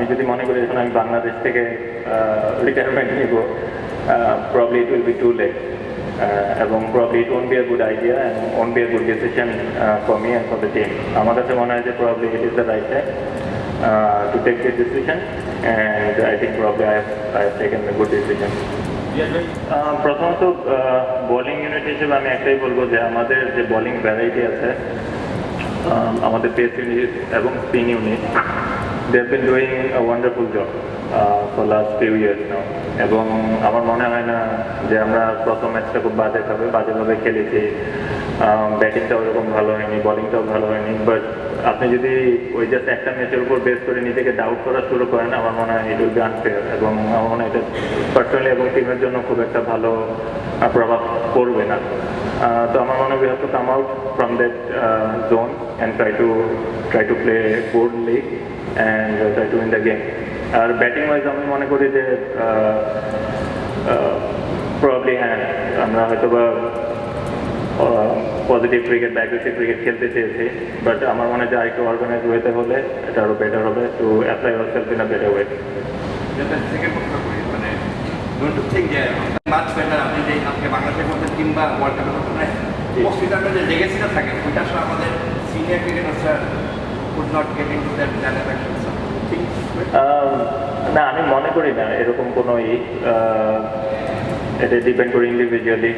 আমি যদি মনে করি এখন আমি বাংলাদেশ থেকে রিটায়ারমেন্ট নিব, probably it will be too late. এবং probably it won't be a good idea and won't be a good decision for me and for the team. আমার কাছে মনে হয় যে probably it is the right time to take this decision, and I think probably I have taken a good decision. প্রথমত bowling unit হিসেবে আমি একটাই বলবো যে আমাদের যে বোলিং ভ্যারাইটি আছে, আমাদের পেস ইউনিট এবং spin unit, they have been doing a wonderful job for last few years now. এবং আমার মনে হয় না যে আমরা প্রথম ম্যাচটা খুব বাজেভাবে খেলেছি, ব্যাটিংটাও ওরকম ভালো হয়নি, বোলিংটাও ভালো হয়নি, বাট আপনি যদি ওই জাস্ট একটা ম্যাচের উপর বেস করে নিজেকে ডাউট করা শুরু করেন, আমার মনে হয় ইট উইল বি আনফেয়ার, এবং আমার মনে হয় এটা পার্সোনালি এবং টিমের জন্য খুব একটা ভালো প্রভাব পড়বে না। তো আমার মনে হয় we have to come out from that zone and try to play boldly and try to win the game. আর ব্যাটিং ওয়াইজ আমি মনে করি যে প্রবাবলি হ্যাঁ, আমরা হয়তো বা পজিটিভ ক্রিকেট বা অ্যাগ্রেসিভ ক্রিকেট খেলতে চেয়েছি, বাট আমার মনে হয় যে আরেকটু অর্গানাইজ ওয়েতে হলে এটা আরও বেটার হবে, to apply ourself in a better way. মানে ডোন্ট টু থিঙ্ক যে মাচ বেটার আপনি যে আজকে বাংলাদেশের মধ্যে কিংবা ওয়ার্ল্ড কাপের মধ্যে পোস্ট রিটায়ারমেন্ট যে লেগেসিটা থাকে ওইটা আসলে আমাদের সিনিয়র ক্রিকেটাররা could not get into that satisfaction. না, আমি মনে করি না এরকম কোনো এটা ডিপেন্ড করে ইন্ডিভিজুয়ালি।